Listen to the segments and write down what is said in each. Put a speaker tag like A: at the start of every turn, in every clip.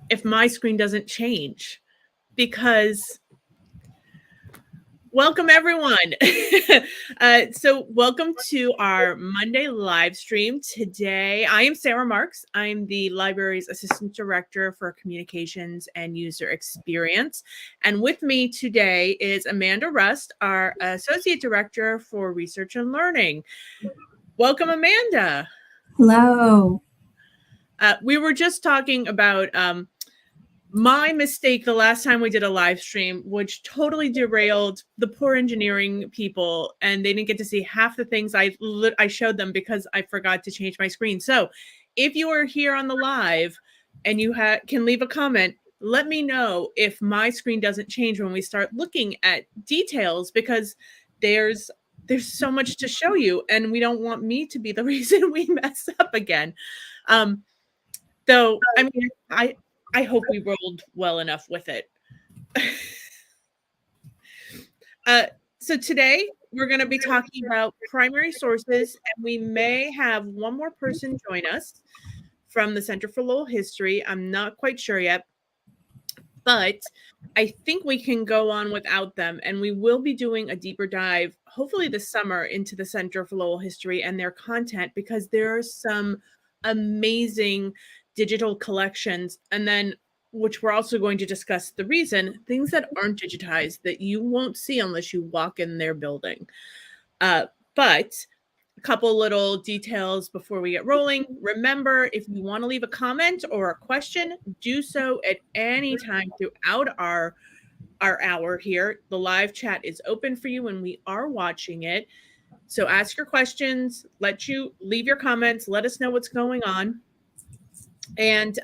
A: if my screen doesn't change, because welcome everyone. So welcome to our Monday live stream. Today, I am Sarah Marks. I'm the library's Assistant Director for Communications and User Experience. And with me today is Amanda Rust, our Associate Director for Research and Learning. Welcome, Amanda.
B: Hello.
A: We were just talking about my mistake the last time we did a live stream, which totally derailed the poor engineering people, and they didn't get to see half the things I showed them because I forgot to change my screen. So if you are here on the live and you can leave a comment, let me know if my screen doesn't change when we start looking at details, because there's so much to show you, and we don't want me to be the reason we mess up again. Though, I mean, I hope we rolled well enough with it. So today we're going to be talking about primary sources, and we may have one more person join us from the Center for Lowell History. I'm not quite sure yet, but I think we can go on without them, and we will be doing a deeper dive, hopefully this summer, into the Center for Lowell History and their content, because there are some amazing digital collections, and then, which we're also going to discuss the reason, things that aren't digitized that you won't see unless you walk in their building. But a couple little details before we get rolling. Remember, if you want to leave a comment or a question, do so at any time throughout our hour here. The live chat is open for you when we are watching it. So ask your questions, leave your comments, let us know what's going on. And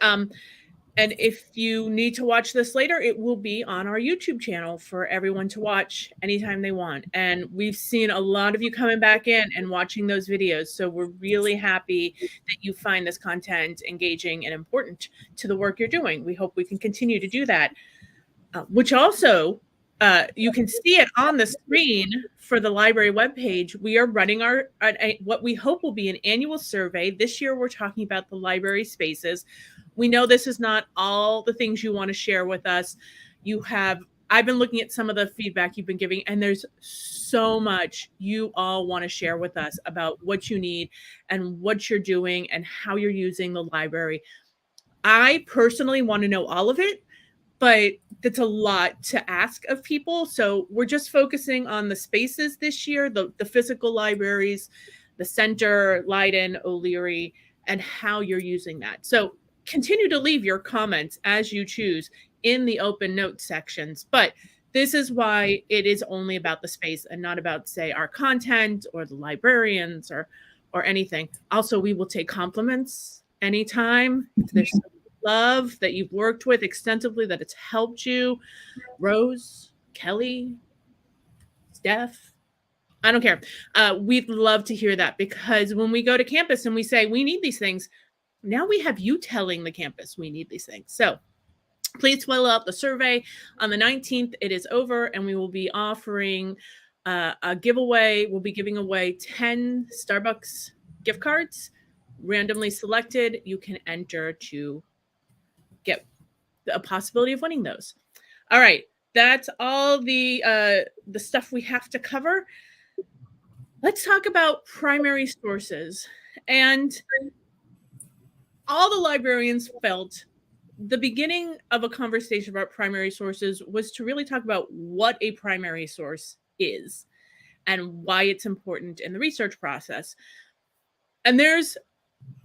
A: if you need to watch this later, it will be on our YouTube channel for everyone to watch anytime they want. And we've seen a lot of you coming back in and watching those videos. So we're really happy that you find this content engaging and important to the work you're doing. We hope we can continue to do that, which also, you can see it on the screen for the library webpage. We are running what we hope will be an annual survey. This year, we're talking about the library spaces. We know this is not all the things you want to share with us. I've been looking at some of the feedback you've been giving, and there's so much you all want to share with us about what you need and what you're doing and how you're using the library. I personally want to know all of it, but that's a lot to ask of people. So we're just focusing on the spaces this year, the physical libraries, the center, Leiden, O'Leary, and how you're using that. So continue to leave your comments as you choose in the open notes sections. But this is why it is only about the space and not about, say, our content or the librarians or anything. Also, we will take compliments anytime. If there's some love that you've worked with extensively, that it's helped you, Rose, Kelly, Steph, I don't care. We'd love to hear that, because when we go to campus and we say we need these things, now we have you telling the campus we need these things. So please fill out the survey. On the 19th, it is over, and we will be offering a giveaway. We'll be giving away 10 Starbucks gift cards, randomly selected. You can enter to get a possibility of winning those. All right, that's all the stuff we have to cover. Let's talk about primary sources. And all the librarians felt the beginning of a conversation about primary sources was to really talk about what a primary source is and why it's important in the research process. And there's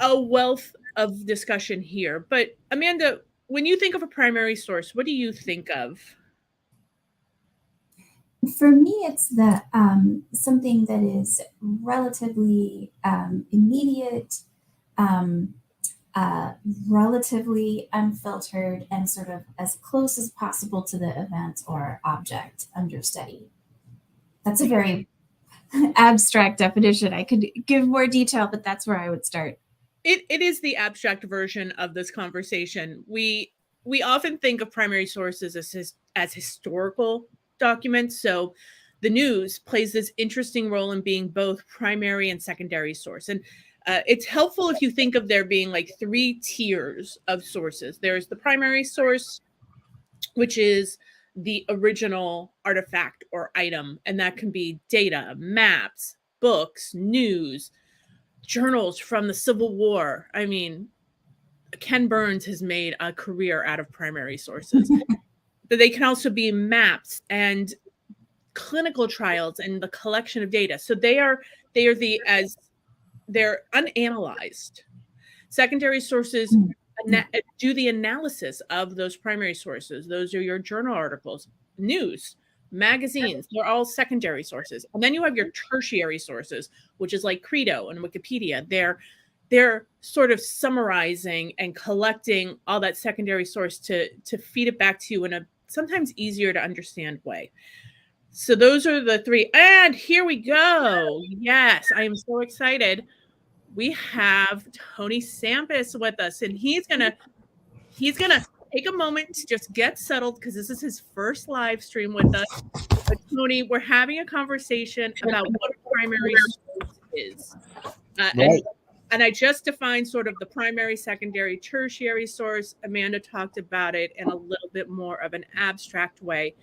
A: a wealth of discussion here. But Amanda, when you think of a primary source, what do you think of?
B: For me, it's something that is relatively immediate, relatively unfiltered, and sort of as close as possible to the event or object under study. That's a very abstract definition. I could give more detail, but that's where I would start.
A: It is the abstract version of this conversation. We often think of primary sources as historical documents. So the news plays this interesting role in being both primary and secondary source. And It's helpful if you think of there being like 3 tiers of sources. There's the primary source, which is the original artifact or item, and that can be data, maps, books, news, journals from the Civil War. I mean, Ken Burns has made a career out of primary sources. But they can also be maps and clinical trials and the collection of data. So they're unanalyzed. Secondary sources do the analysis of those primary sources. Those are your journal articles, news, magazines. They're all secondary sources. And then you have your tertiary sources, which is like Credo and Wikipedia. They're sort of summarizing and collecting all that secondary source to feed it back to you in a sometimes easier to understand way. So those are the 3. And here we go. Yes, I am so excited. We have Tony Sampas with us, and he's gonna take a moment to just get settled because this is his first live stream with us. But Tony, we're having a conversation about what a primary source is.
C: Right.
A: And I just defined sort of the primary, secondary, tertiary source. Amanda talked about it in a little bit more of an abstract way.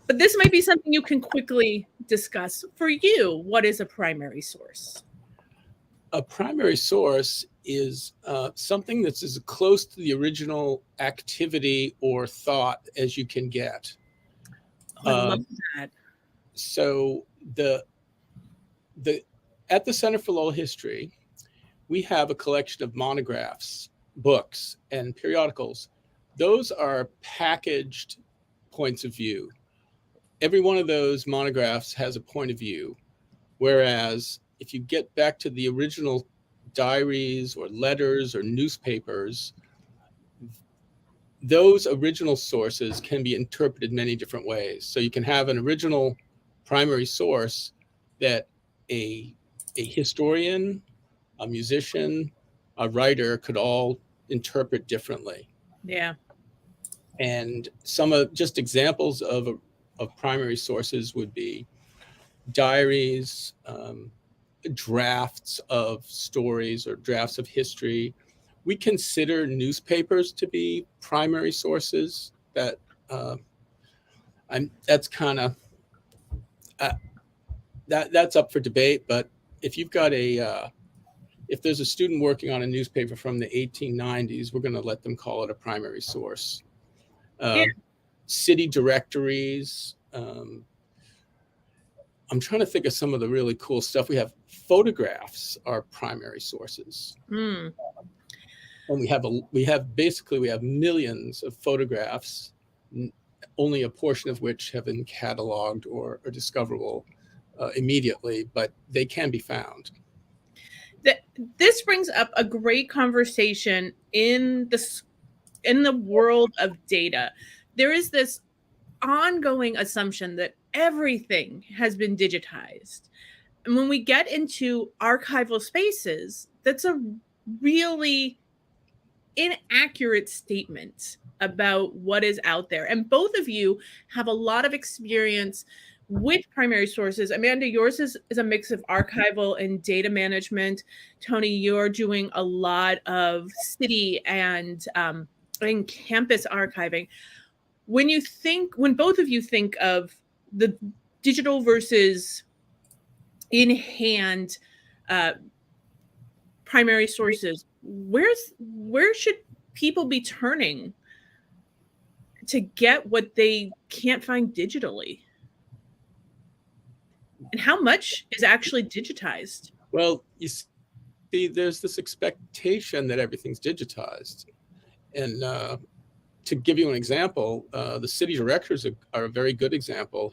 A: But this might be something you can quickly discuss. For you, what is a primary source?
C: A primary source is something that's as close to the original activity or thought as you can get.
A: I love that.
C: So at the Center for Lowell History, we have a collection of monographs, books, and periodicals. Those are packaged points of view. Every one of those monographs has a point of view, whereas if you get back to the original diaries or letters or newspapers, those original sources can be interpreted many different ways. So you can have an original primary source that a historian, a musician, a writer could all interpret differently.
A: Yeah.
C: And some of just examples of primary sources would be diaries, drafts of stories or drafts of history. We consider newspapers to be primary sources. That's kind of that's up for debate. But if you've got if there's a student working on a newspaper from the 1890s, we're going to let them call it a primary source. City directories. I'm trying to think of some of the really cool stuff. We have photographs are primary sources. And we have millions of photographs, only a portion of which have been cataloged or discoverable immediately, but they can be found.
A: This brings up a great conversation in the world of data. There is this ongoing assumption that everything has been digitized. And when we get into archival spaces, that's a really inaccurate statement about what is out there. And both of you have a lot of experience with primary sources. Amanda, yours is a mix of archival and data management. Tony, you're doing a lot of city and campus archiving. When both of you think of the digital versus in-hand primary sources, where should people be turning to get what they can't find digitally? And how much is actually digitized?
C: Well, you see, there's this expectation that everything's digitized. And to give you an example, the city directories are a very good example.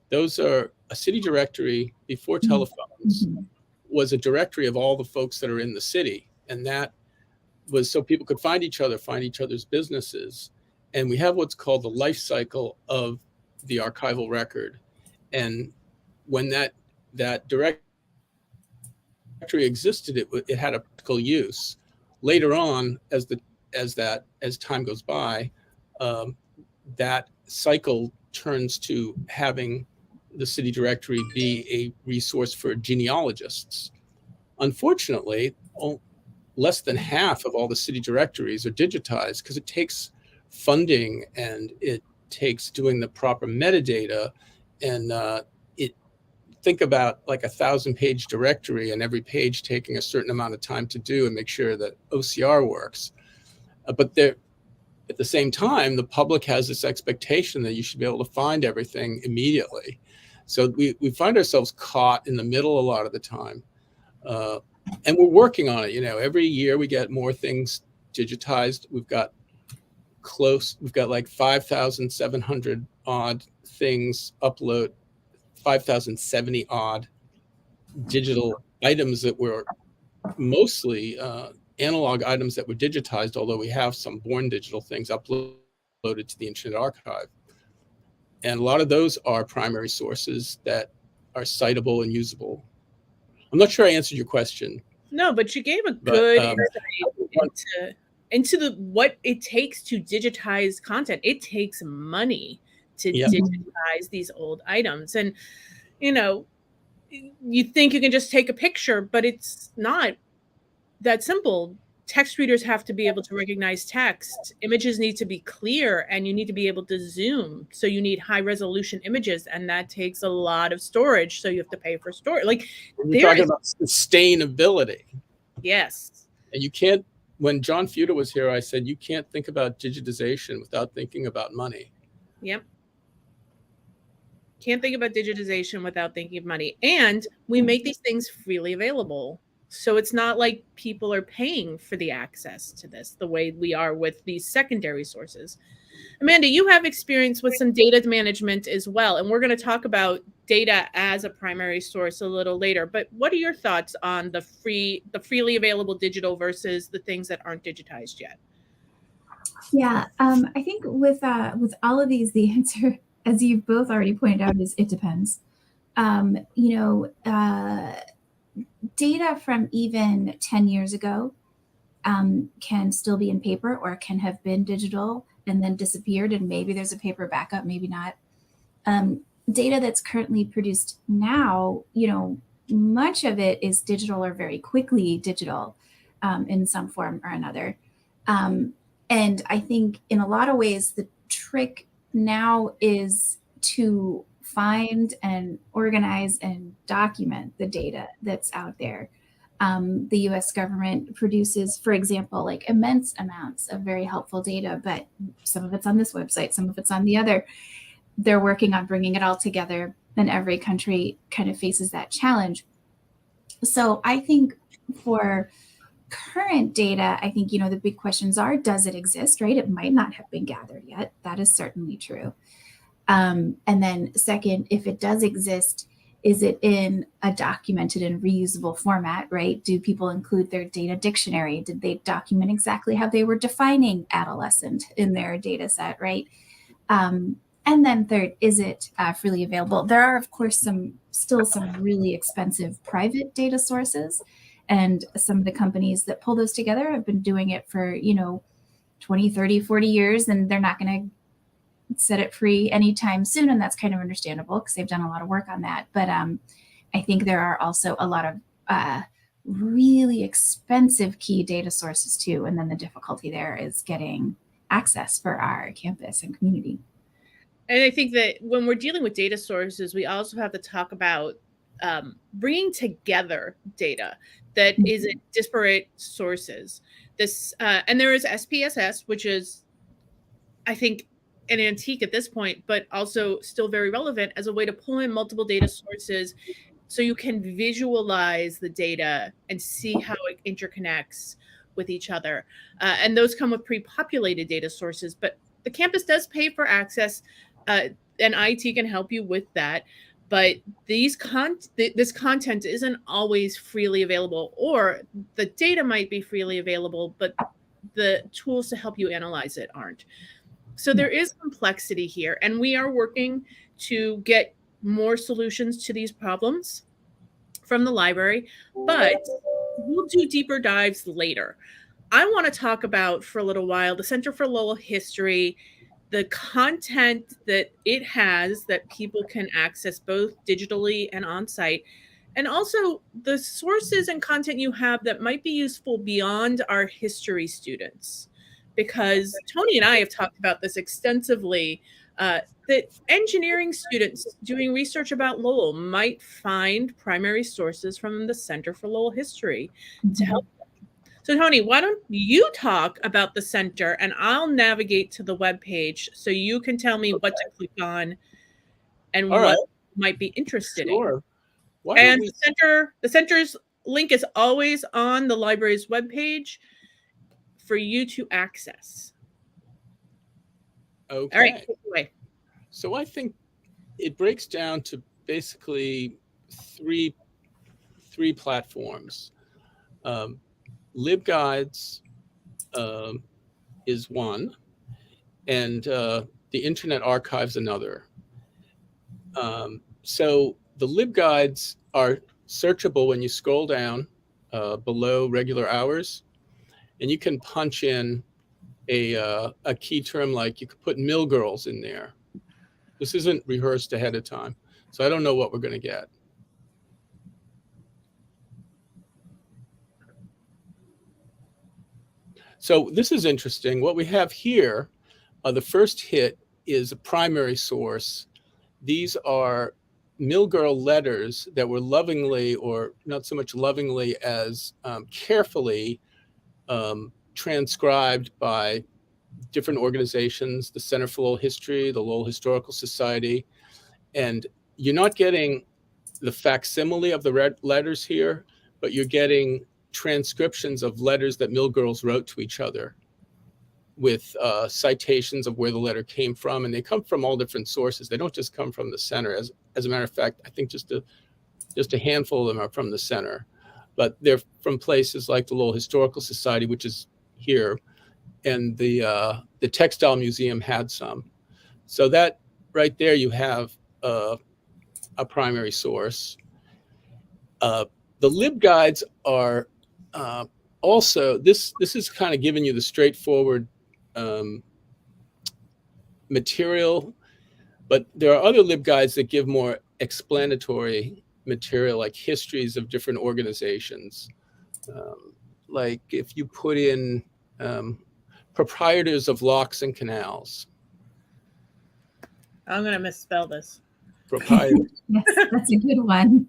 C: Those are a city directory before telephones was a directory of all the folks that are in the city. And that was so people could find each other, find each other's businesses. And we have what's called the life cycle of the archival record. And when that directory existed, it had a practical use. Later on, as time goes by, that cycle turns to having the city directory be a resource for genealogists. Unfortunately, less than half of all the city directories are digitized because it takes funding and it takes doing the proper metadata. And it think about like a 1,000-page directory and every page taking a certain amount of time to do and make sure that OCR works. But there, at the same time, the public has this expectation that you should be able to find everything immediately. So we find ourselves caught in the middle a lot of the time. And we're working on it. You know, every year we get more things digitized. We've got like 5,700 odd things upload, 5,070 odd digital items that were mostly analog items that were digitized, although we have some born digital things uploaded to the Internet Archive. And a lot of those are primary sources that are citable and usable. I'm not sure I answered your question.
A: No, but you gave a good insight into what it takes to digitize content. It takes money to digitize these old items. And, you know, you think you can just take a picture, but it's not that simple. Text readers have to be able to recognize text. Images need to be clear, and you need to be able to zoom. So you need high resolution images, and that takes a lot of storage. So you have to pay for storage. Like,
C: we're talking about sustainability.
A: Yes.
C: And you can't, when John Fuda was here, I said, you can't think about digitization without thinking about money.
A: Yep. Can't think about digitization without thinking of money. And we make these things freely available. So it's not like people are paying for the access to this the way we are with these secondary sources. Amanda, you have experience with some data management as well. And we're going to talk about data as a primary source a little later. But what are your thoughts on the freely available digital versus the things that aren't digitized yet?
B: Yeah, I think with all of these, the answer, as you've both already pointed out, is it depends. Data from even 10 years ago can still be in paper or can have been digital and then disappeared, and maybe there's a paper backup, maybe not. Data that's currently produced now, much of it is digital or very quickly digital in some form or another. And I think in a lot of ways, the trick now is to find and organize and document the data that's out there. The US government produces, for example, like immense amounts of very helpful data, but some of it's on this website, some of it's on the other. They're working on bringing it all together, and every country kind of faces that challenge. So I think for current data, I think, the big questions are, does it exist, right? It might not have been gathered yet. That is certainly true. And then second, if it does exist, is it in a documented and reusable format, right? Do people include their data dictionary? Did they document exactly how they were defining adolescent in their data set, right? And then third, is it freely available? There are, of course, still some really expensive private data sources. And some of the companies that pull those together have been doing it for, 20, 30, 40 years, and they're not going to set it free anytime soon. And that's kind of understandable because they've done a lot of work on that. But I think there are also a lot of really expensive key data sources too. And then the difficulty there is getting access for our campus and community.
A: And I think that when we're dealing with data sources, we also have to talk about bringing together data that isn't disparate sources. And there is SPSS, which is, I think, an antique at this point, but also still very relevant as a way to pull in multiple data sources so you can visualize the data and see how it interconnects with each other. And those come with pre-populated data sources, but the campus does pay for access, and IT can help you with that. But this content isn't always freely available, or the data might be freely available, but the tools to help you analyze it aren't. So there is complexity here, and we are working to get more solutions to these problems from the library, but we'll do deeper dives later. I want to talk about for a little while the Center for Lowell History, the content that it has that people can access both digitally and on site, And also the sources and content you have that might be useful beyond our history students, because Tony and I have talked about this extensively, that engineering students doing research about Lowell might find primary sources from the Center for Lowell History to help them. So Tony, why don't you talk about the center and I'll navigate to the webpage so you can tell me what to click on and
C: All
A: what
C: right.
A: you might be interested in.
C: Sure. Why don't
A: And
C: we?
A: the center's link is always on the library's webpage for you to access.
C: Okay.
A: All right, take it away.
C: So I think it breaks down to basically three platforms. LibGuides is one, and the Internet Archive's another. So the LibGuides are searchable when you scroll down below regular hours, and you can punch in a key term, like you could put mill girls in there. This isn't rehearsed ahead of time, so I don't know what we're going to get. So this is interesting. What we have here, the first hit is a primary source. These are mill girl letters that were lovingly, or not so much lovingly as carefully, transcribed by different organizations, the Center for Lowell History, the Lowell Historical Society. And you're not getting the facsimile of the letters here, but you're getting transcriptions of letters that mill girls wrote to each other with citations of where the letter came from. And they come from all different sources. They don't just come from the center. As a matter of fact, I think just a handful of them are from the center, but they're from places like the Lowell Historical Society, which is here, and the Textile Museum had some. So that right there, you have a primary source. The LibGuides are also, this is kind of giving you the straightforward material, but there are other LibGuides that give more explanatory material, like histories of different organizations. Like if you put in proprietors of locks and canals.
A: I'm going to misspell this.
C: Proprietors.
B: Yes, that's a good one.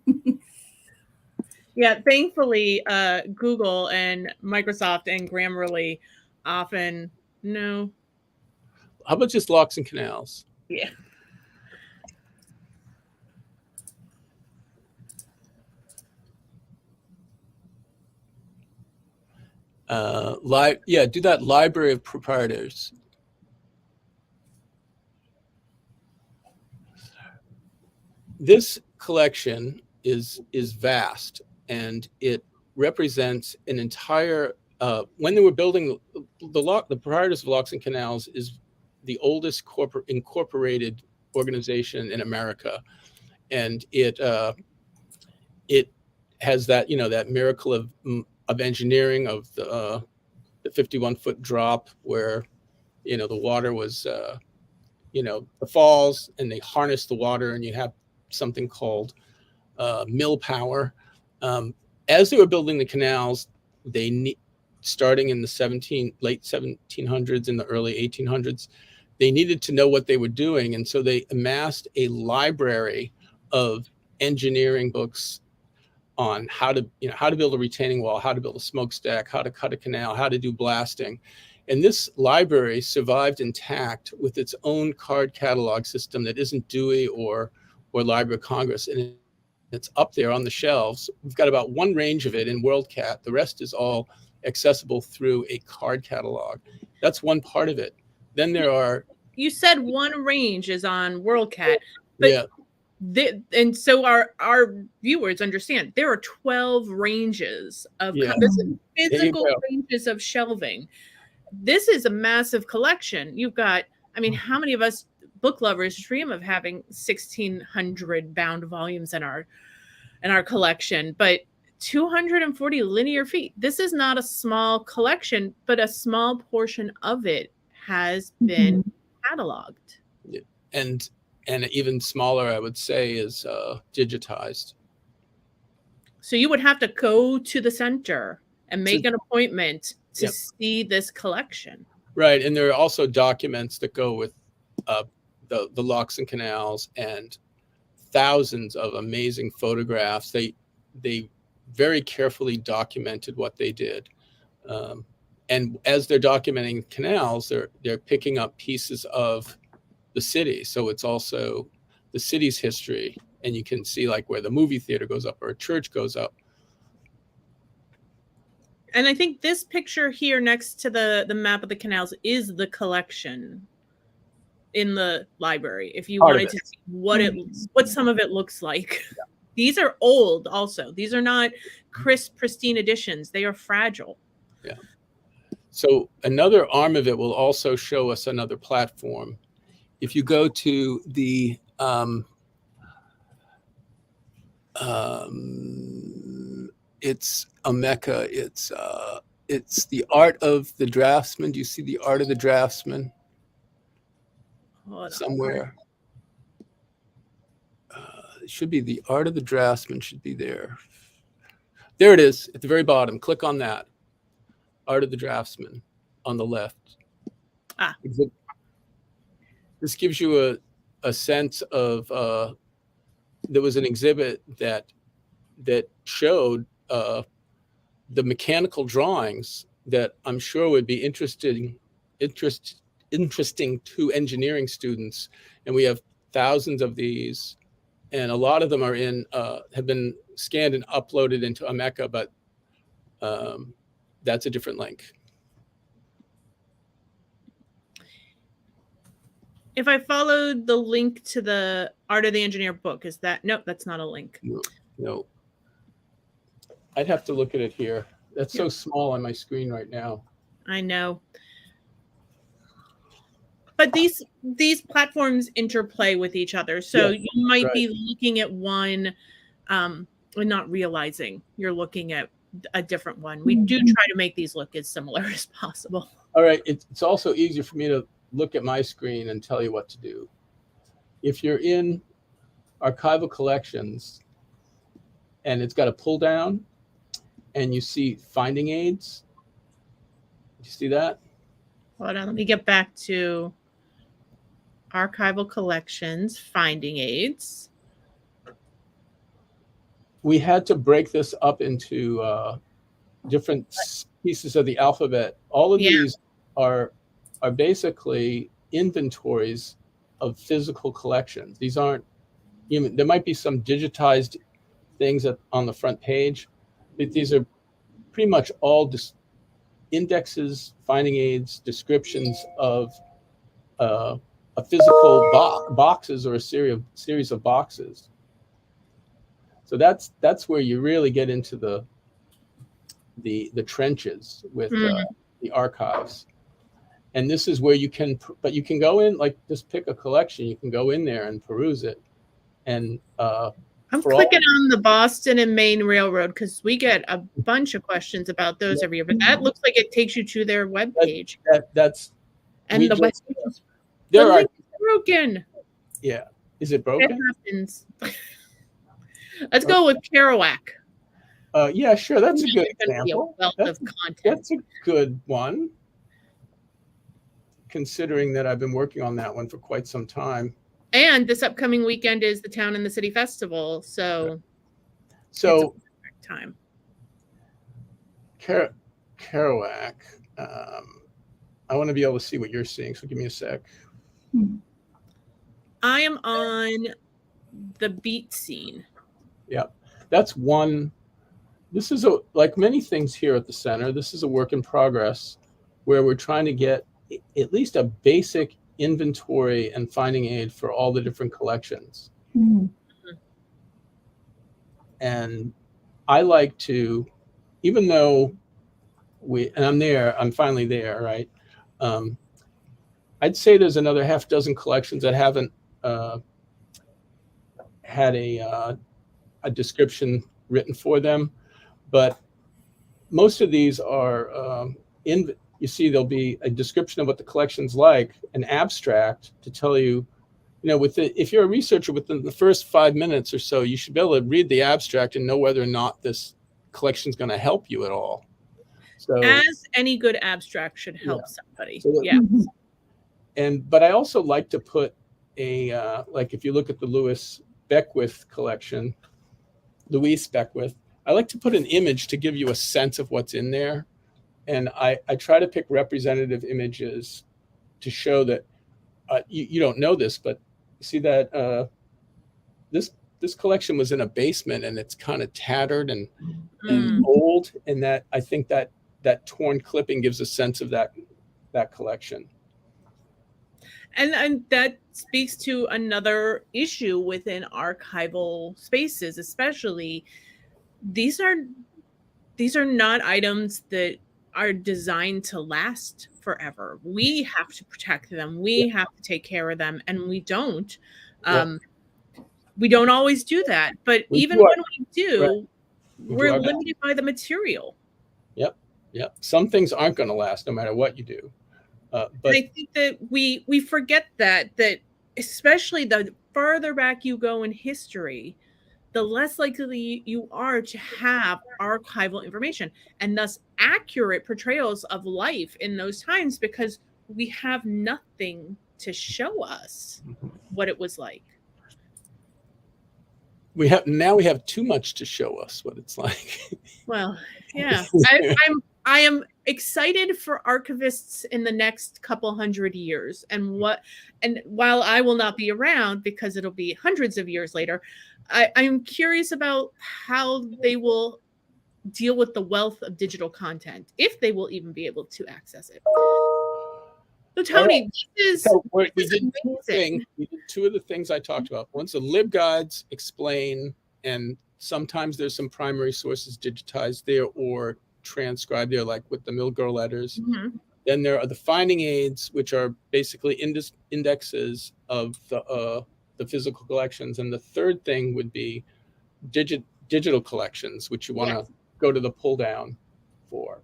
A: Yeah, thankfully, Google and Microsoft and Grammarly often know.
C: How about just locks and canals?
A: Yeah.
C: Do that. Library of Proprietors. This collection is vast, and it represents an entire. When they were building the Proprietors of Locks and Canals is the oldest incorporated organization in America, and it has that that miracle of engineering, of the 51-foot drop where the water was the falls, and they harness the water, and you have something called mill power. As they were building the canals, starting in the late 1700s and the early 1800s, they needed to know what they were doing, and so they amassed a library of engineering books on how to build a retaining wall, how to build a smokestack, how to cut a canal, how to do blasting. And this library survived intact with its own card catalog system that isn't Dewey or Library of Congress, and it's up there on the shelves. We've got about one range of it in WorldCat. The rest is all accessible through a card catalog. That's one part of it. Then there are.
A: You said one range is on WorldCat, but
C: yeah.
A: And so our viewers understand there are 12 ranges of physical ranges of shelving. This is a massive collection. You've got, how many of us book lovers dream of having 1,600 bound volumes in our collection? But 240 linear feet. This is not a small collection, but a small portion of it has been cataloged.
C: And even smaller, I would say, is digitized.
A: So you would have to go to the center and make an appointment to
C: Yep.
A: see this collection.
C: Right, and there are also documents that go with the locks and canals, and thousands of amazing photographs. They very carefully documented what they did, and as they're documenting canals, they're picking up pieces of the city. So it's also the city's history, and you can see like where the movie theater goes up or a church goes up.
A: And I think this picture here next to the map of the canals is the collection in the library. If you wanted to see what some of it looks like.
C: Yeah.
A: These are old also. These are not crisp, pristine editions. They are fragile.
C: Yeah. So another arm of it will also show us another platform. If you go to the it's a mecca. It's the art of the draftsman. Do you see the art of the draftsman somewhere? It should be the art of the draftsman. Should be there. There it is at the very bottom. Click on that. Art of the draftsman on the left. This gives you a sense of. There was an exhibit that showed the mechanical drawings that I'm sure would be interesting to engineering students, and we have thousands of these, and a lot of them are have been scanned and uploaded into Ameca, but that's a different link.
A: If I followed the link to the Art of the Engineer book, is that nope? That's not a link.
C: No. I'd have to look at it here. That's so small on my screen right now.
A: I know. But these platforms interplay with each other. So you might be looking at one and not realizing you're looking at a different one. We do try to make these look as similar as possible.
C: All right. It's also easier for me to look at my screen and tell you what to do. If you're in archival collections and it's got a pull down and you see finding aids, you see that?
A: Hold on, let me get back to archival collections, finding aids.
C: We had to break this up into different pieces of the alphabet. All of these are basically inventories of physical collections. These aren't even, there might be some digitized things on the front page, but these are pretty much all indexes, finding aids, descriptions of a physical boxes or a series of boxes. So that's where you really get into the trenches with the archives. And this is where you can go in, like just pick a collection. You can go in there and peruse it. And
A: I'm clicking on the Boston and Maine Railroad because we get a bunch of questions about those every year. But that looks like it takes you to their webpage.
C: The
A: link is broken.
C: Yeah. Is it broken?
A: It happens. Let's go with Kerouac.
C: Yeah, sure. That's a good example.
A: Of content.
C: That's a good one, considering that I've been working on that one for quite some time.
A: And this upcoming weekend is the Town and the City Festival, so it's a perfect time.
C: Kerouac. I want to be able to see what you're seeing, so give me a sec.
A: I am on the beat scene.
C: Yeah, that's one. This is like many things here at the center. This is a work in progress where we're trying to get at least a basic inventory and finding aid for all the different collections. And I like to, even though I'm finally there, right? I'd say there's another half dozen collections that haven't had a description written for them, but most of these are you see there'll be a description of what the collection's like, an abstract to tell you if you're a researcher, within the first 5 minutes or so, you should be able to read the abstract and know whether or not this collection is going to help you at all. So,
A: as any good abstract should help somebody.
C: So
A: yeah.
C: But I also like to put like if you look at the Louise Beckwith collection, I like to put an image to give you a sense of what's in there. And I try to pick representative images to show that you don't know this, but see that this collection was in a basement and it's kind of tattered and old. And that I think that torn clipping gives a sense of that collection.
A: And that speaks to another issue within archival spaces, especially these are not items that are designed to last forever. We have to protect them. We have to take care of them, and we don't. We don't always do that. But even when we do, we're limited by the material.
C: Yep. Some things aren't going to last no matter what you do. But
A: I think that we forget that especially the farther back you go in history, the less likely you are to have archival information and thus accurate portrayals of life in those times, because we have nothing to show us what it was like.
C: We have too much to show us what it's like.
A: Well, yeah. I am excited for archivists in the next couple hundred years, and while I will not be around because it'll be hundreds of years later, I'm curious about how they will deal with the wealth of digital content, if they will even be able to access it. So Tony,
C: we did two of the things I talked about. One's the LibGuides explain, and sometimes there's some primary sources digitized there or transcribed there, like with the Milgro letters. Then there are the finding aids, which are basically indexes of the physical collections. And the third thing would be digital collections, which you want to go to the pull down for.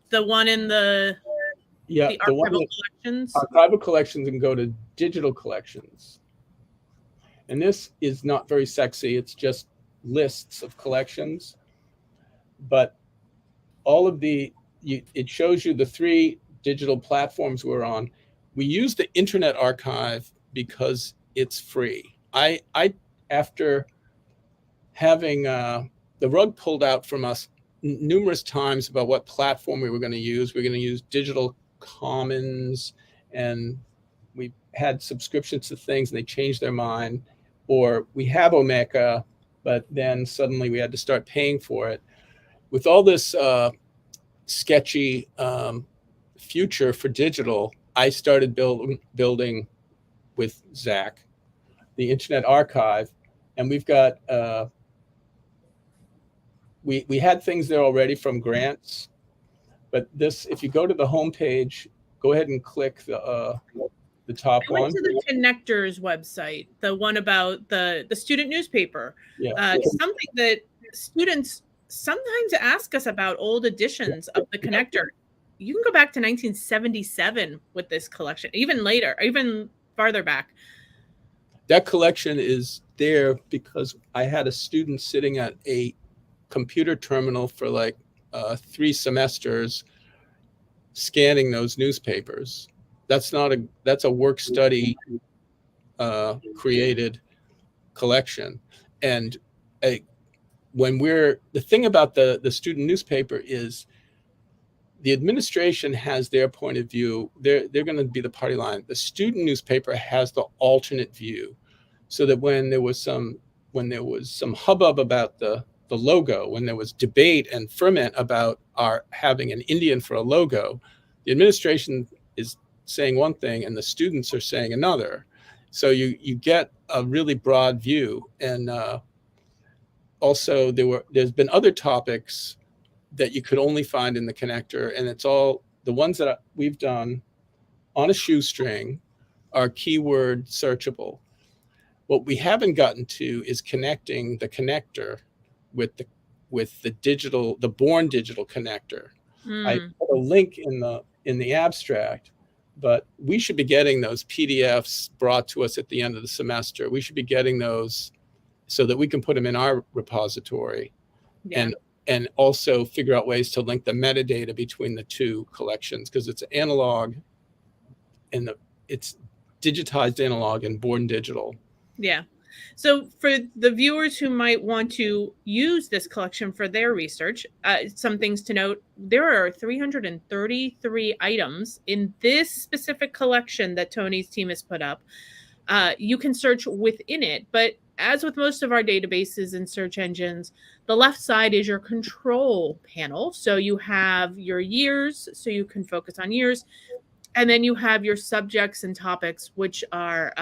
A: The one in the archival collections.
C: Archival collections, and go to digital collections. And this is not very sexy. It's just lists of collections, but all of it shows you the 3 digital platforms we're on. We use the Internet Archive because it's free. I after having the rug pulled out from us numerous times about what platform we were going to use. We're going to use Digital Commons, and we had subscriptions to things and they changed their mind. Or we have Omeka, but then suddenly we had to start paying for it. With all this sketchy future for digital, I started building with Zach the Internet Archive, and we've got we had things there already from grants, but this, if you go to the homepage, go ahead and click the top one.
A: I went to the Connectors website, the one about the student newspaper. Something that students sometimes ask us about, old editions of the Connector. You can go back to 1977 with this collection, even later, even farther back.
C: That collection is there because I had a student sitting at a computer terminal for like 3 semesters scanning those newspapers. That's a work study created collection. And the thing about the student newspaper is the administration has their point of view. They're going to be the party line. The student newspaper has the alternate view, so that when there was some hubbub about the logo, when there was debate and ferment about our having an Indian for a logo, the administration is saying one thing and the students are saying another. So you get a really broad view. And also there's been other topics that you could only find in the Connector, and it's all the ones that we've done on a shoestring are keyword searchable. What we haven't gotten to is connecting the Connector with the Born Digital Connector. I put a link in the abstract, but we should be getting those PDFs brought to us at the end of the semester. We should be getting those so that we can put them in our repository,
A: Yeah.
C: and also figure out ways to link the metadata between the two collections, because it's analog and it's digitized analog and born digital.
A: Yeah. So for the viewers who might want to use this collection for their research, some things to note: there are 333 items in this specific collection that Tony's team has put up. You can search within it, but as with most of our databases and search engines, the left side is your control panel. So you have your years, so you can focus on years. And then you have your subjects and topics, which are,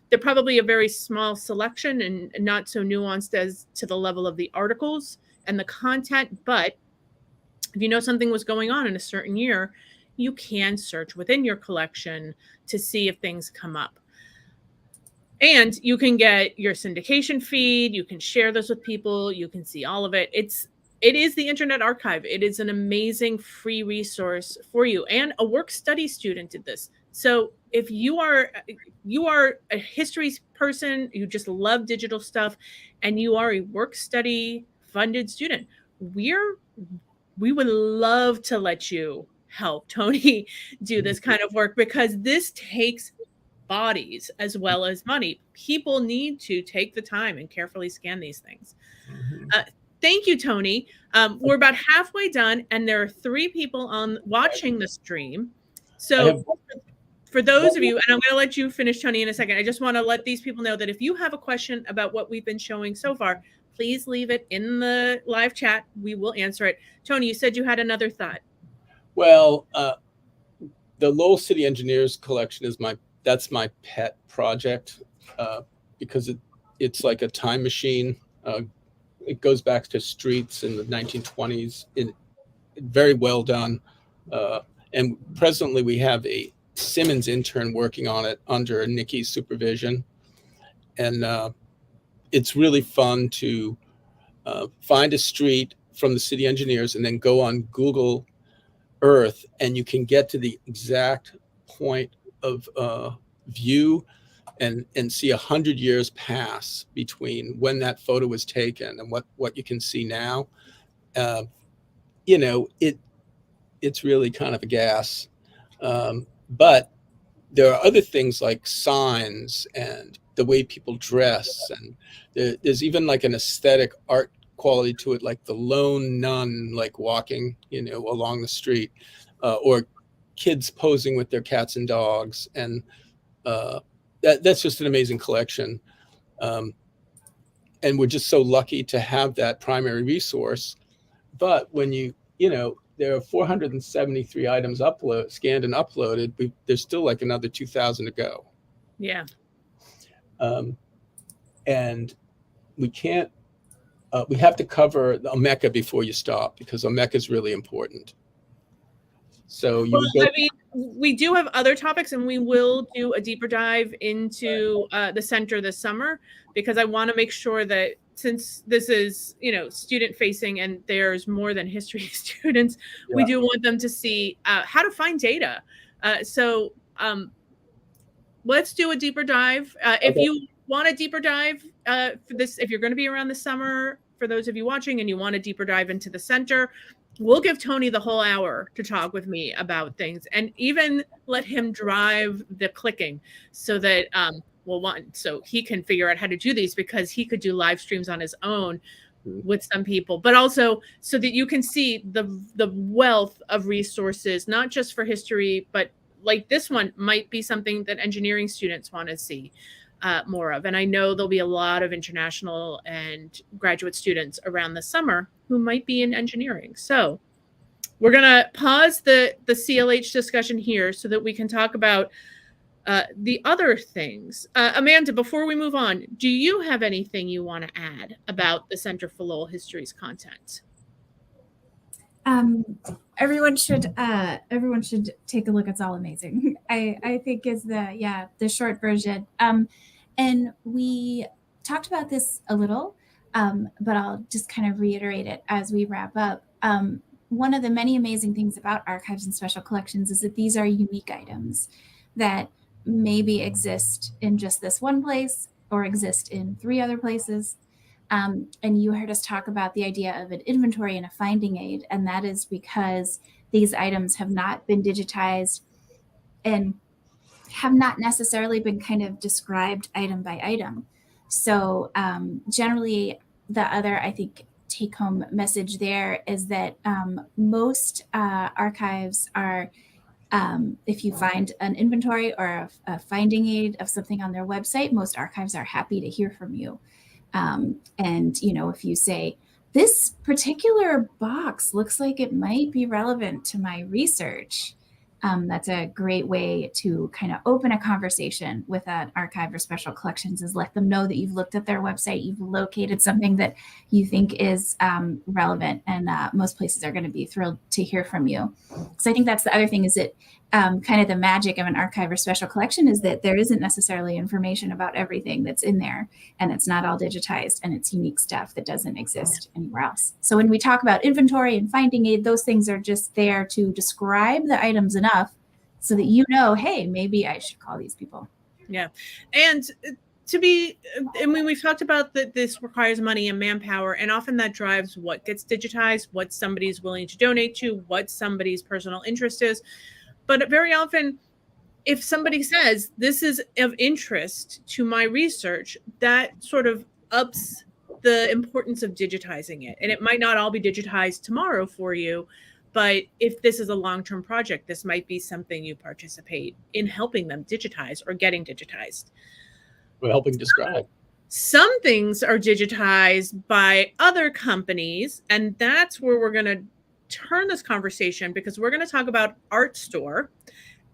A: they're probably a very small selection and not so nuanced as to the level of the articles and the content. But if you know something was going on in a certain year, you can search within your collection to see if things come up. And you can get your syndication feed. You can share this with people. You can see all of it. It is the Internet Archive. It is an amazing free resource for you. And a work study student did this. So if you are a history person, you just love digital stuff, and you are a work study funded student, we would love to let you help Tony do this kind of work, because this takes bodies as well as money. People need to take the time and carefully scan these things. Thank you, Tony. We're about halfway done, and there are 3 people watching the stream. So for those of you, and I'm going to let you finish, Tony, in a second, I just want to let these people know that if you have a question about what we've been showing so far, please leave it in the live chat. We will answer it. Tony, you said you had another thought.
C: Well, the Lowell City Engineers collection that's my pet project, because it's like a time machine. It goes back to streets in the 1920s. Very well done. And presently we have a Simmons intern working on it under Nikki's supervision. And it's really fun to find a street from the city engineers and then go on Google Earth, and you can get to the exact point of view and see 100 years pass between when that photo was taken and what you can see now. It's really kind of a gas. But there are other things like signs and the way people dress, and there's even like an aesthetic art quality to it, like the lone nun, like walking, along the street, or kids posing with their cats and dogs. And that's just an amazing collection. And we're just so lucky to have that primary resource. But when there are 473 items scanned and uploaded, there's still like another 2,000 to go.
A: Yeah.
C: And we can't, we have to cover the Omeka before you stop, because Omeka is really important. So
A: we do have other topics, and we will do a deeper dive into the center this summer, because I want to make sure that, since this is, student facing and there's more than history students, we do want them to see how to find data. So let's do a deeper dive. If you want a deeper dive for this, if you're going to be around the summer, for those of you watching, and you want a deeper dive into the center, we'll give Tony the whole hour to talk with me about things, and even let him drive the clicking, so that so he can figure out how to do these, because he could do live streams on his own with some people, but also so that you can see the wealth of resources, not just for history, but like this one might be something that engineering students want to see more of. And I know there'll be a lot of international and graduate students around the summer who might be in engineering. So we're going to pause the CLH discussion here so that we can talk about the other things. Amanda, before we move on, do you have anything you want to add about the Center for Lowell History's content?
B: Everyone should take a look. It's all amazing. I think is the short version. And we talked about this a little, but I'll just kind of reiterate it as we wrap up. one of the many amazing things about archives and special collections is that these are unique items that maybe exist in just this one place or exist in 3 other places. And you heard us talk about the idea of an inventory and a finding aid, and that is because these items have not been digitized and have not necessarily been kind of described item by item. So generally, the other, I think, take-home message there is that most archives are, if you find an inventory or a finding aid of something on their website, most archives are happy to hear from you. And, you know, if you say, this particular box looks like it might be relevant to my research, that's a great way to kind of open a conversation with an archive or special collections, is let them know that you've looked at their website, you've located something that you think is relevant, and most places are going to be thrilled to hear from you. So I think that's the other thing, is that kind of the magic of an archive or special collection is that there isn't necessarily information about everything that's in there, and it's not all digitized, and it's unique stuff that doesn't exist anywhere else. So when we talk about inventory and finding aid, those things are just there to describe the items enough so that you know, hey, maybe I should call these people.
A: Yeah. And to be, I mean, we've talked about that this requires money and manpower, and often that drives what gets digitized, what somebody's willing to donate to, what somebody's personal interest is. But very often, if somebody says this is of interest to my research, that sort of ups the importance of digitizing it. And it might not all be digitized tomorrow for you, but if this is a long-term project, this might be something you participate in helping them digitize or getting digitized.
C: We're helping describe.
A: Some things are digitized by other companies, and that's where we're going to turn this conversation, because we're going to talk about ArtStore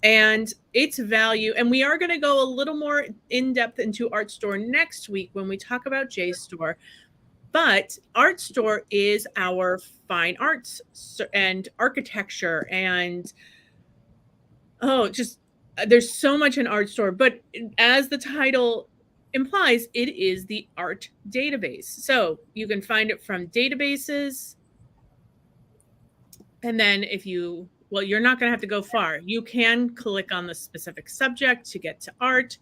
A: and its value. And we are going to go a little more in depth into ArtStore next week when we talk about JSTOR. But ArtStore is our fine arts and architecture, and just there's so much in ArtStore. But as the title implies, it is the art database. So you can find it from databases. And then if you, well, you're not going to have to go far. You can click on the specific subject to get to art.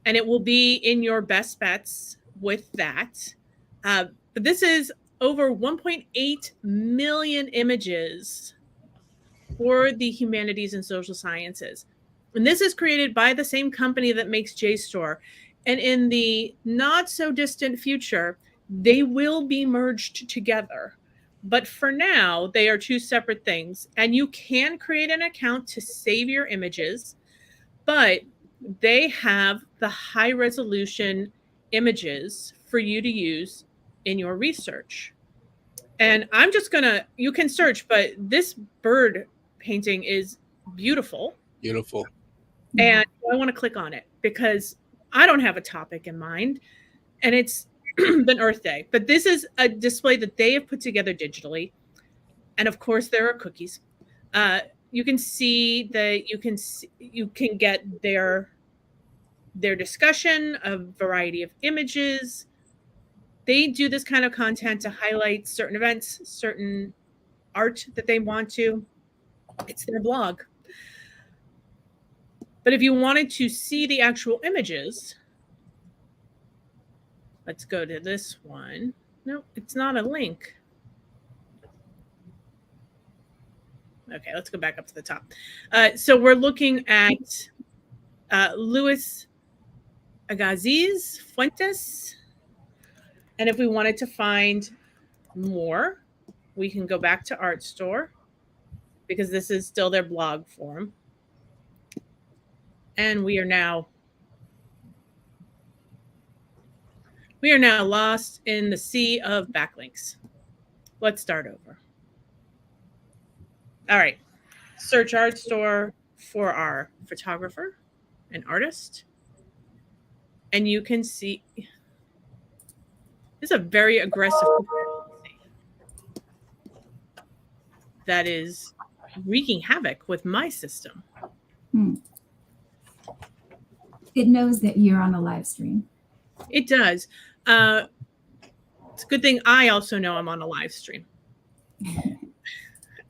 A: And it will be in your best bets with that. But this is over 1.8 million images for the humanities and social sciences. And this is created by the same company that makes JSTOR. And in the not so distant future, they will be merged together. But for now, they are 2 separate things. And you can create an account to save your images, but they have the high resolution images for you to use in your research. And I'm just gonna, you can search, but this bird painting is beautiful.
C: Beautiful.
A: And I want to click on it because I don't have a topic in mind, and it's been Earth Day. But this is a display that they have put together digitally. And of course, there are cookies. You can see that you can get their discussion, a variety of images. They do this kind of content to highlight certain events, certain art that they want to. It's their blog. But if you wanted to see the actual images, let's go to this one. No, it's not a link. Okay, let's go back up to the top. So we're looking at Luis Agassiz Fuentes. And if we wanted to find more, we can go back to ArtStore, because this is still their blog form. And we are now lost in the sea of backlinks. Let's start over. All right. Search ArtStore for our photographer and artist. And you can see this is a very aggressive that is wreaking havoc with my system.
B: It knows that you're on a live stream.
A: It does. It's a good thing I also know I'm on a live stream.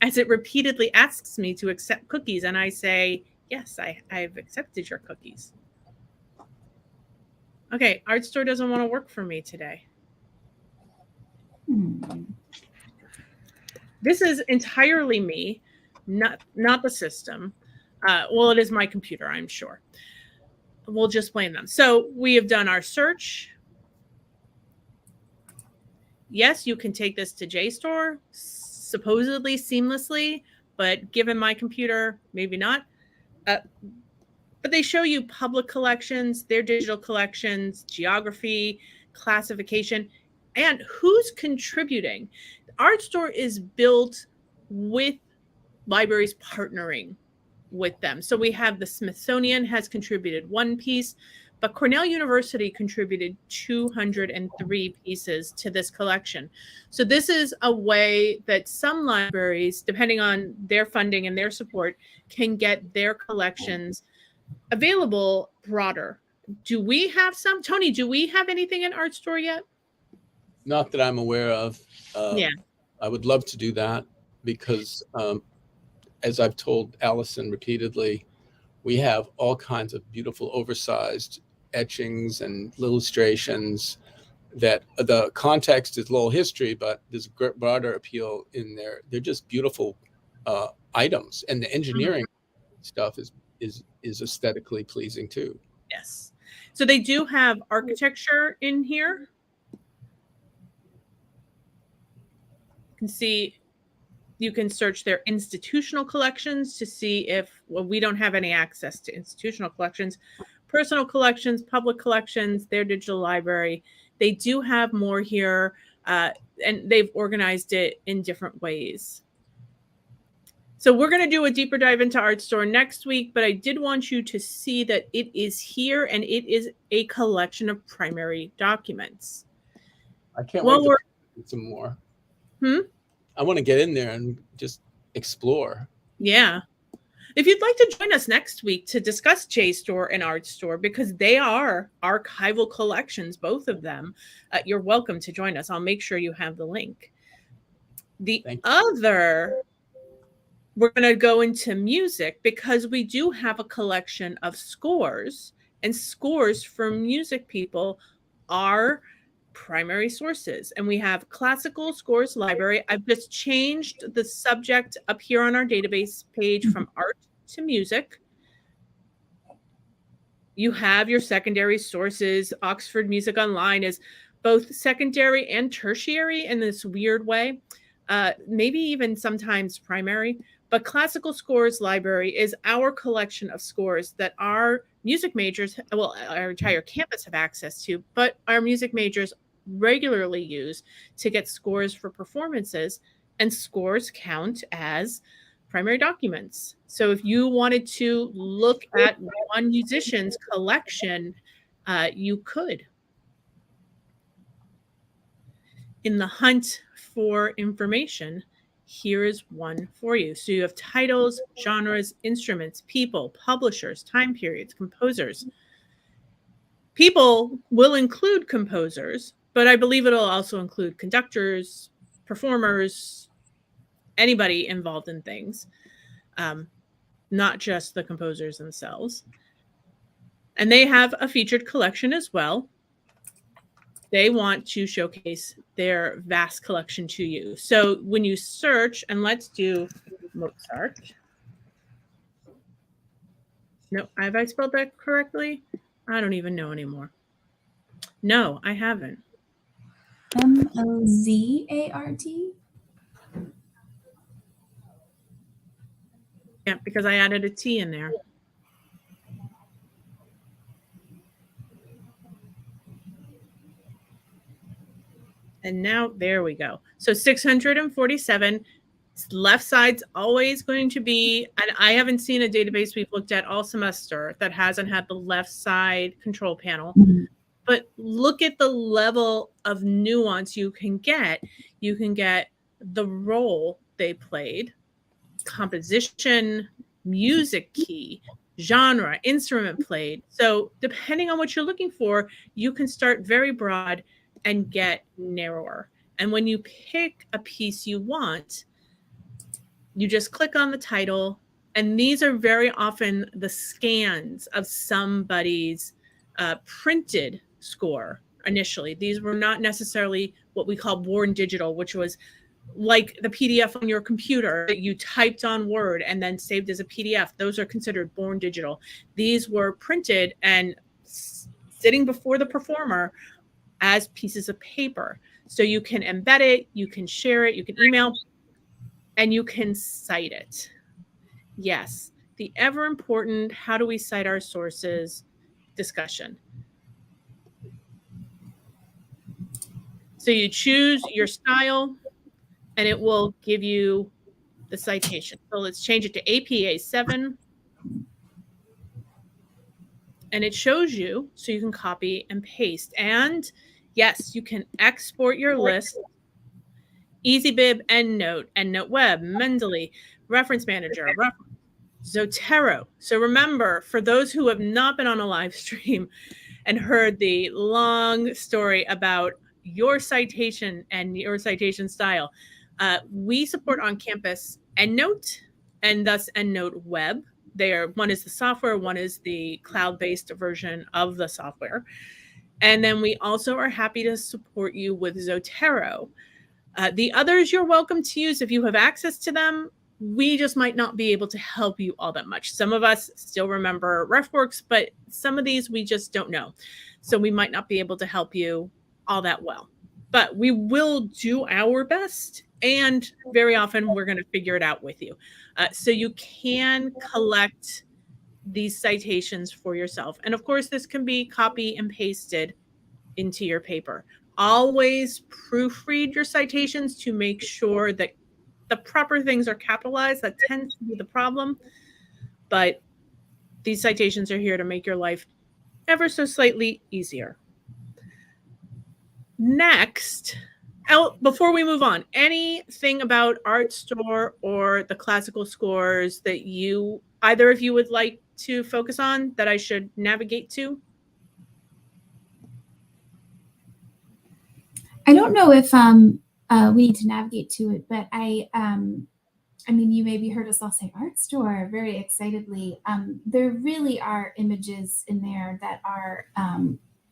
A: as it repeatedly asks me to accept cookies, and I say, yes, I've accepted your cookies. Okay, Art Store doesn't want to work for me today. This is entirely me, not the system. Well, it is my computer, I'm sure. We'll just blame them. So we have done our search. Yes, you can take this to JSTOR, supposedly seamlessly, but given my computer, maybe not. But they show you public collections, their digital collections, geography, classification, and who's contributing. Art Store is built with libraries partnering with them. So we have the Smithsonian has contributed one piece, but Cornell University contributed 203 pieces to this collection. So this is a way that some libraries, depending on their funding and their support, can get their collections available broader. Do we have some? Tony, do we have anything in Art Store yet?
C: Not that I'm aware of.
A: Yeah.
C: I would love to do that because, as I've told Allison repeatedly, we have all kinds of beautiful oversized etchings and illustrations that the context is Lowell history, but there's a broader appeal in there. They're just beautiful items, and the engineering stuff is aesthetically pleasing too.
A: Yes. So they do have architecture in here. You can see, you can search their institutional collections to see if, well, we don't have any access to institutional collections, personal collections, public collections, their digital library. They do have more here, and they've organized it in different ways. So we're going to do a deeper dive into Art Store next week, but I did want you to see that it is here, and it is a collection of primary documents.
C: I can't wait to read some more. I want to get in there and just explore.
A: Yeah. If you'd like to join us next week to discuss JSTOR and Art Store, because they are archival collections, both of them, you're welcome to join us. I'll make sure you have the link. The other, we're going to go into music because we do have a collection of scores, and scores for music people are primary sources. And we have classical scores library. I've just changed the subject up here on our database page from art to music. You have your secondary sources. Oxford Music Online is both secondary and tertiary in this weird way, maybe even sometimes primary. But Classical Scores Library is our collection of scores that our music majors, well, our entire campus have access to, but our music majors regularly use to get scores for performances, and scores count as primary documents. So if you wanted to look at one musician's collection, you could. In the hunt for information, here is one for you. So you have titles, genres, instruments, people, publishers, time periods, composers. People will include composers, but I believe it'll also include conductors, performers, anybody involved in things, not just the composers themselves. And they have a featured collection as well. They want to showcase their vast collection to you. So when you search, and let's do Mozart. No, have I spelled that correctly? I don't even know anymore. No, I haven't.
B: Mozart?
A: Yeah, because I added a T in there. And now there we go. So 647. Left side's always going to be, and I haven't seen a database we've looked at all semester that hasn't had the left side control panel. But look at the level of nuance you can get. You can get the role they played, composition, music key, genre, instrument played. So depending on what you're looking for, you can start very broad and get narrower. And when you pick a piece you want, you just click on the title. And these are very often the scans of somebody's printed score initially. These were not necessarily what we call born digital, which was like the PDF on your computer that you typed on Word and then saved as a PDF. Those are considered born digital. These were printed and sitting before the performer as pieces of paper. So you can embed it, you can share it, you can email, and you can cite it. Yes, the ever important how do we cite our sources discussion. So you choose your style and it will give you the citation. So let's change it to APA 7. And it shows you so you can copy and paste. And yes, you can export your list. EasyBib, EndNote, EndNote Web, Mendeley, Reference Manager, Zotero. So remember, for those who have not been on a live stream and heard the long story about your citation and your citation style, we support on campus EndNote and thus EndNote Web. One is the software, one is the cloud-based version of the software. And then we also are happy to support you with Zotero. The others you're welcome to use if you have access to them. We just might not be able to help you all that much. Some of us still remember RefWorks, but some of these we just don't know. So we might not be able to help you all that well. But we will do our best. And very often we're going to figure it out with you. So you can collect these citations for yourself. And of course, this can be copy and pasted into your paper. Always proofread your citations to make sure that the proper things are capitalized. That tends to be the problem. But these citations are here to make your life ever so slightly easier. Next, before we move on, anything about ArtStore or the classical scores that either of you would like to focus on that I should navigate to?
B: I don't know if we need to navigate to it, but I mean, you maybe heard us all say ArtStore very excitedly. There really are images in there that are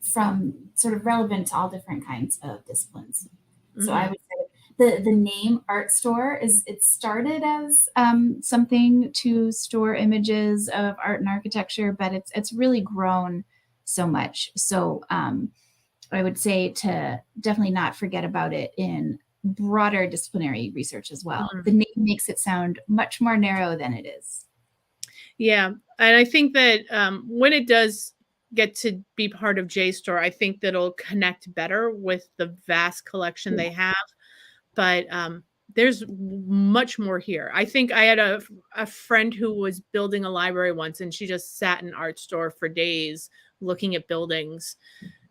B: from sort of relevant to all different kinds of disciplines. Mm-hmm. So I would say the name ArtStore it started as something to store images of art and architecture, but it's really grown so much. So I would say to definitely not forget about it in broader disciplinary research as well. Mm-hmm. The name makes it sound much more narrow than it is.
A: Yeah, and I think that when it does get to be part of JSTOR, I think that it'll connect better with the vast collection they have. But there's much more here. I think I had a friend who was building a library once, and she just sat in ArtStore for days looking at buildings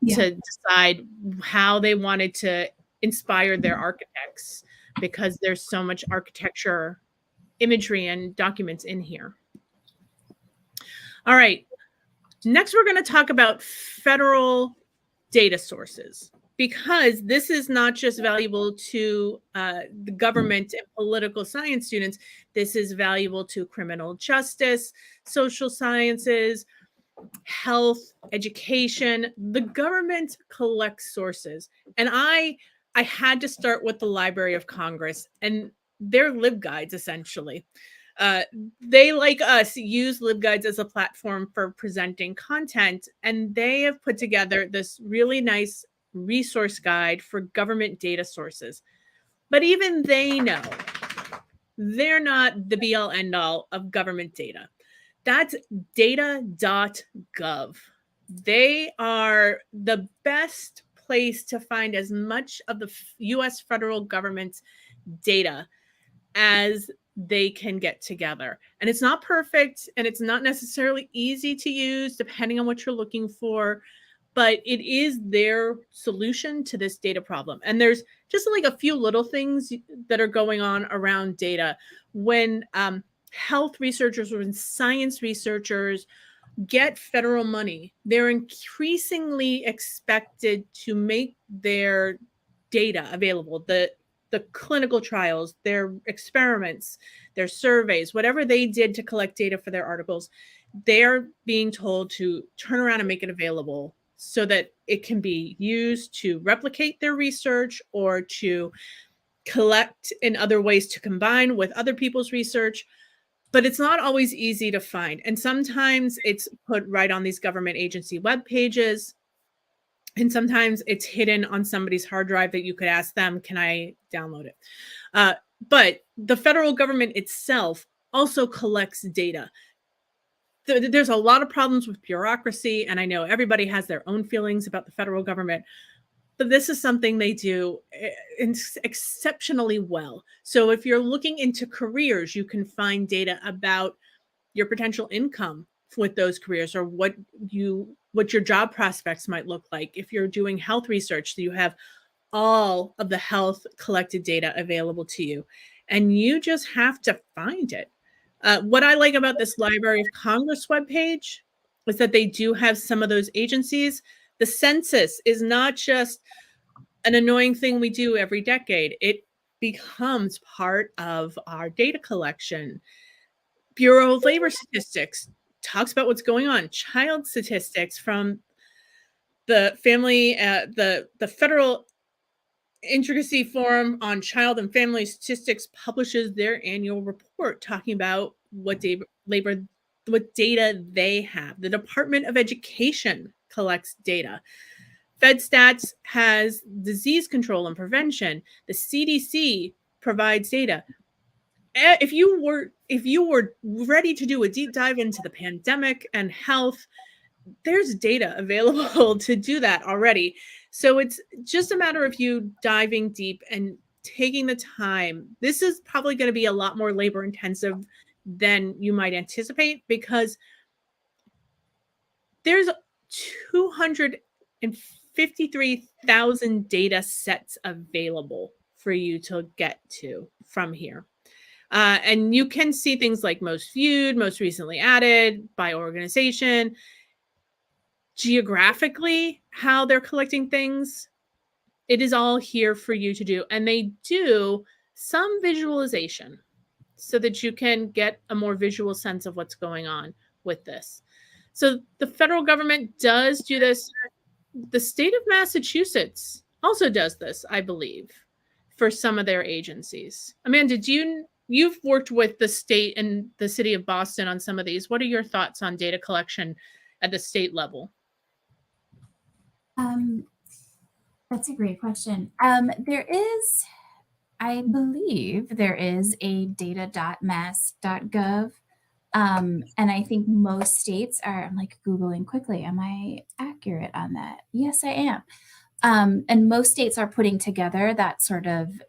A: to decide how they wanted to inspire their architects, because there's so much architecture imagery and documents in here. All right. Next, we're going to talk about federal data sources, because this is not just valuable to the government and political science students. This is valuable to criminal justice, social sciences, health, education. The government collects sources. And I had to start with the Library of Congress and their LibGuides, essentially. They, like us, use LibGuides as a platform for presenting content, and they have put together this really nice resource guide for government data sources. But even they know they're not the be-all end-all of government data. That's data.gov. They are the best place to find as much of the U.S. federal government's data as they can get together. And it's not perfect, and it's not necessarily easy to use depending on what you're looking for, but it is their solution to this data problem. And there's just like a few little things that are going on around data. When health researchers or science researchers get federal money, they're increasingly expected to make their data available, the clinical trials, their experiments, their surveys, whatever they did to collect data for their articles, they're being told to turn around and make it available so that it can be used to replicate their research or to collect in other ways to combine with other people's research. But it's not always easy to find. And sometimes it's put right on these government agency web pages. And sometimes it's hidden on somebody's hard drive that you could ask them, can I download it? But the federal government itself also collects data. There's a lot of problems with bureaucracy, and I know everybody has their own feelings about the federal government, but this is something they do exceptionally well. So if you're looking into careers, you can find data about your potential income with those careers, or what your job prospects might look like. If you're doing health research, you have all of the health collected data available to you, and you just have to find it. What I like about this Library of Congress webpage is that they do have some of those agencies. The census is not just an annoying thing we do every decade. It becomes part of our data collection. Bureau of Labor Statistics talks about what's going on. Child statistics from the family, the Federal Intricacy Forum on Child and Family Statistics publishes their annual report talking about what data they have. The Department of Education collects data. FedStats has disease control and prevention. The CDC provides data. If you were ready to do a deep dive into the pandemic and health, there's data available to do that already. So it's just a matter of you diving deep and taking the time. This is probably going to be a lot more labor intensive than you might anticipate, because there's 253,000 data sets available for you to get to from here. And you can see things like most viewed, most recently added, by organization, geographically, how they're collecting things. It is all here for you to do. And they do some visualization so that you can get a more visual sense of what's going on with this. So the federal government does do this. The state of Massachusetts also does this, I believe, for some of their agencies. Amanda, you've worked with the state and the city of Boston on some of these. What are your thoughts on data collection at the state level?
B: That's a great question. I believe there is a data.mass.gov. And I think most states are, I'm like Googling quickly, am I accurate on that? Yes, I am. And most states are putting together that sort of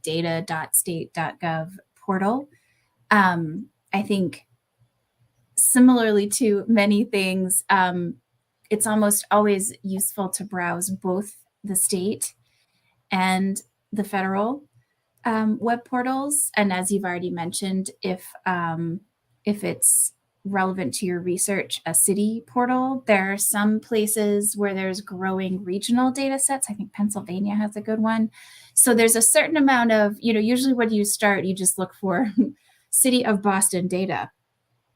B: data.state.gov portal. I think similarly to many things, it's almost always useful to browse both the state and the federal web portals. And as you've already mentioned, if it's relevant to your research, a city portal, there are some places where there's growing regional data sets. I think Pennsylvania has a good one. So there's a certain amount of, usually when you start, you just look for City of Boston Data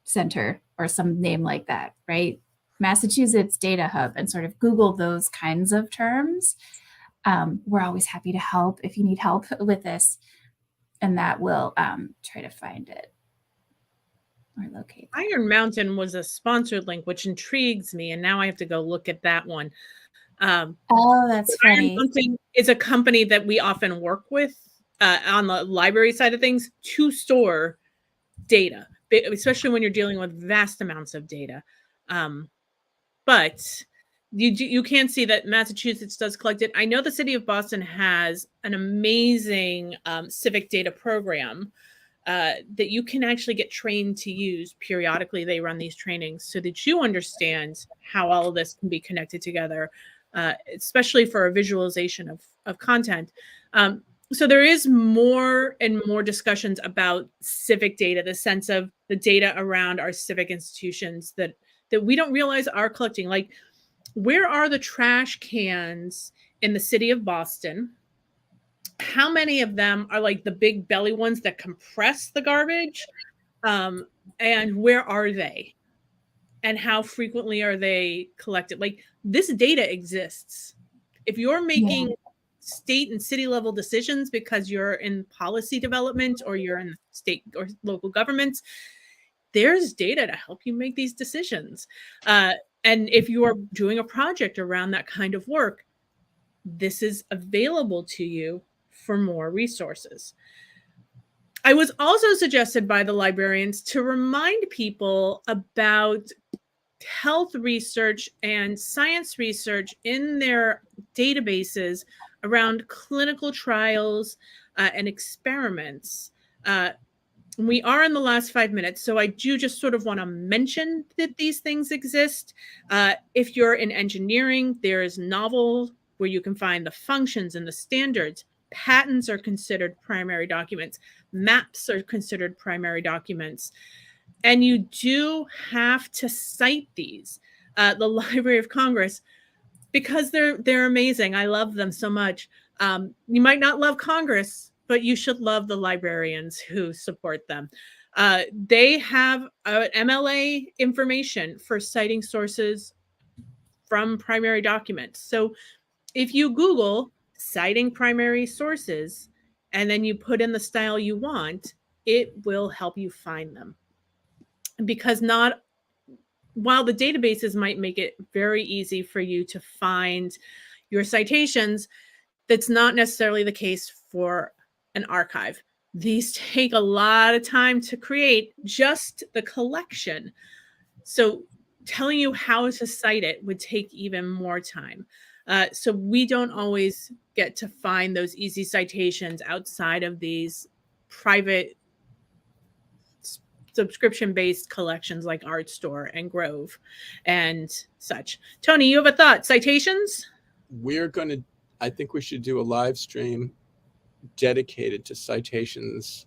B: Center or some name like that, right? Massachusetts Data Hub, and sort of Google those kinds of terms. We're always happy to help if you need help with this, and that will try to find it or locate.
A: Iron Mountain was a sponsored link, which intrigues me, and now I have to go look at that one.
B: Oh, that's funny.
A: Iron Mountain is a company that we often work with on the library side of things to store data, especially when you're dealing with vast amounts of data. But you can see that Massachusetts does collect it. I know the city of Boston has an amazing civic data program that you can actually get trained to use periodically. They run these trainings so that you understand how all of this can be connected together, especially for a visualization of content. So there is more and more discussions about civic data, the sense of the data around our civic institutions that we don't realize are collecting. Like, where are the trash cans in the city of Boston how many of them are like the big belly ones that compress the garbage? And where are they? And how frequently are they collected? Like, this data exists. If you're making state and city level decisions because you're in policy development or you're in state or local governments, there's data to help you make these decisions. And if you are doing a project around that kind of work, this is available to you for more resources. I was also suggested by the librarians to remind people about health research and science research in their databases around clinical trials and experiments. We are in the last 5 minutes, so I do just sort of want to mention that these things exist. If you're in engineering, there is Novel, where you can find the functions and the standards. Patents are considered primary documents. Maps are considered primary documents. And you do have to cite these. The Library of Congress, because they're amazing. I love them so much. You might not love Congress, but you should love the librarians who support them. They have MLA information for citing sources from primary documents. So if you Google citing primary sources and then you put in the style you want, it will help you find them. Because while the databases might make it very easy for you to find your citations, that's not necessarily the case for an archive. These take a lot of time to create, just the collection. So telling you how to cite it would take even more time. So we don't always get to find those easy citations outside of these private subscription-based collections like Art Store and Grove and such. Tony, you have a thought? Citations?
C: I think we should do a live stream dedicated to citations,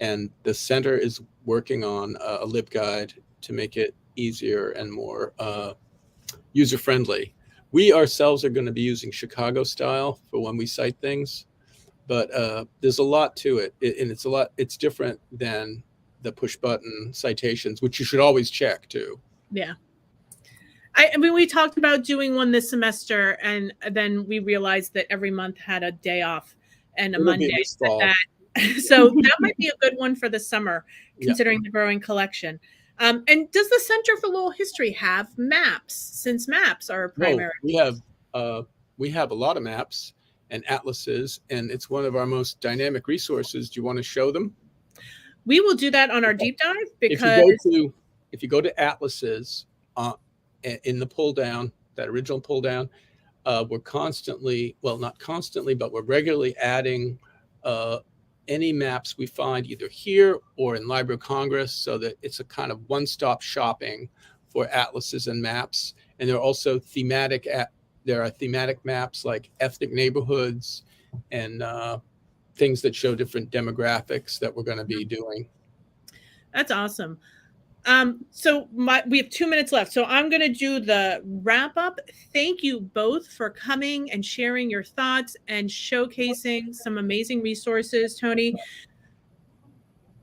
C: and the center is working on a LibGuide to make it easier and more user-friendly. We ourselves are going to be using Chicago style for when we cite things, but there's a lot to it, and it's different than the push button citations, which you should always check too.
A: Yeah. I mean, we talked about doing one this semester, and then we realized that every month had a day off and a Monday. So that might be a good one for the summer, considering the growing collection. And does the Center for Lowell History have maps, since maps are primary?
C: No, we have a lot of maps and atlases, and it's one of our most dynamic resources. Do you want to show them?
A: We will do that on our deep dive, because
C: if you go to atlases in the pull down, that original pull down, we're constantly, well, not constantly, but we're regularly adding any maps we find either here or in Library of Congress, so that it's a kind of one-stop shopping for atlases and maps. And there are also thematic maps like ethnic neighborhoods and things that show different demographics that we're going to be doing.
A: That's awesome. So we have 2 minutes left. So I'm going to do the wrap up. Thank you both for coming and sharing your thoughts and showcasing some amazing resources. Tony,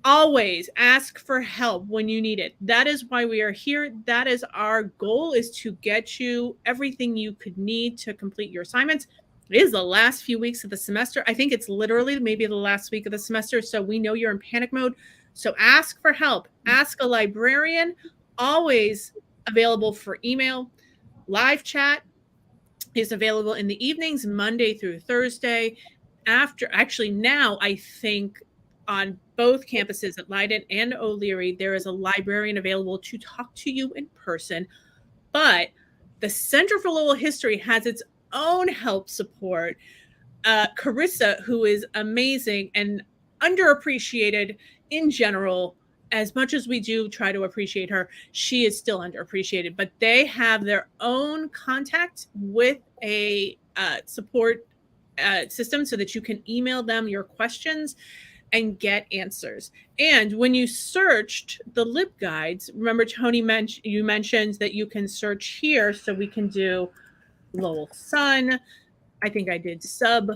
A: always ask for help when you need it. That is why we are here. That is our goal, is to get you everything you could need to complete your assignments. It is the last few weeks of the semester. I think it's literally maybe the last week of the semester. So we know you're in panic mode. So ask for help. Ask a librarian. Always available for email. Live chat is available in the evenings, Monday through Thursday. Now I think on both campuses at Leiden and O'Leary, there is a librarian available to talk to you in person. But the Center for Lowell History has its own help support. Carissa, who is amazing and underappreciated in general, as much as we do try to appreciate her, she is still underappreciated. But they have their own contact with a support system so that you can email them your questions and get answers. And when you searched the LibGuides, remember Tony you mentioned that you can search here, so we can do Lowell Sun. I think I did sub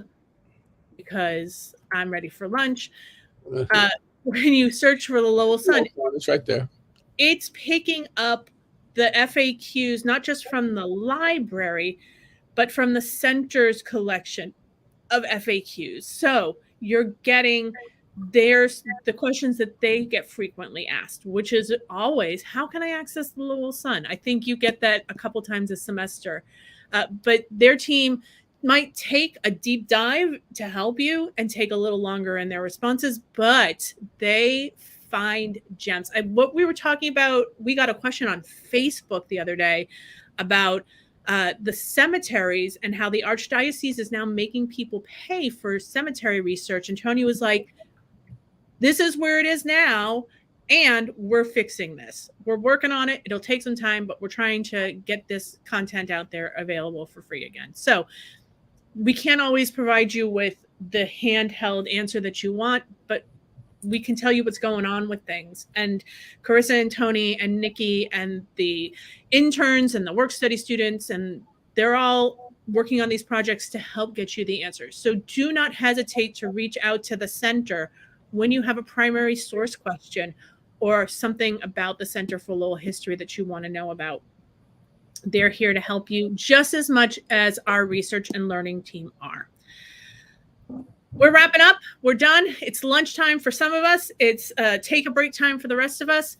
A: because I'm ready for lunch. When you search for the Lowell Sun,
C: it's right there.
A: It's picking up the FAQs, not just from the library, but from the center's collection of FAQs. So you're getting there's the questions that they get frequently asked, which is always, how can I access the Lowell Sun? I think you get that a couple times a semester. But their team might take a deep dive to help you and take a little longer in their responses, but they find gems. What we were talking about, we got a question on Facebook the other day about the cemeteries and how the Archdiocese is now making people pay for cemetery research. And Tony was like, this is where it is now, and we're fixing this. We're working on it. It'll take some time, but we're trying to get this content out there available for free again. So we can't always provide you with the handheld answer that you want, but we can tell you what's going on with things. And Carissa and Tony and Nikki and the interns and the work study students, and they're all working on these projects to help get you the answers. So do not hesitate to reach out to the center when you have a primary source question or something about the Center for Lowell History that you want to know about. They're here to help you just as much as our research and learning team are. We're wrapping up. We're done. It's lunchtime for some of us. It's take a break time for the rest of us.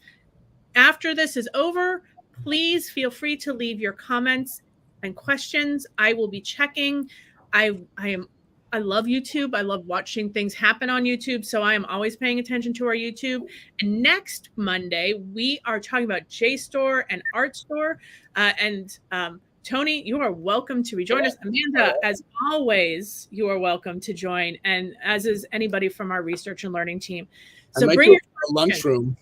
A: After this is over, please feel free to leave your comments and questions. I will be checking. I love YouTube. I love watching things happen on YouTube. So I am always paying attention to our YouTube. And next Monday, we are talking about JSTOR and ArtStore. Tony, you are welcome to rejoin us. Amanda, as always, you are welcome to join, and as is anybody from our research and learning team. So bring your
C: lunchroom.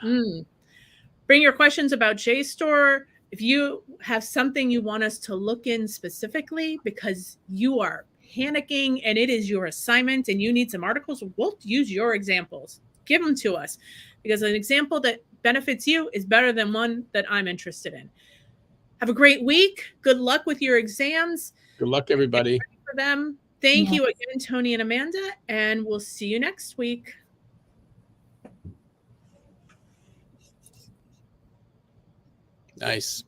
A: Bring your questions about JSTOR. If you have something you want us to look in specifically because you are panicking and it is your assignment and you need some articles, we'll use your examples. Give them to us, because an example that benefits you is better than one that I'm interested in. Have a great week. Good luck with your exams.
C: Good luck, everybody.
A: For them. Thank you again, Tony and Amanda, and we'll see you next week.
C: Nice.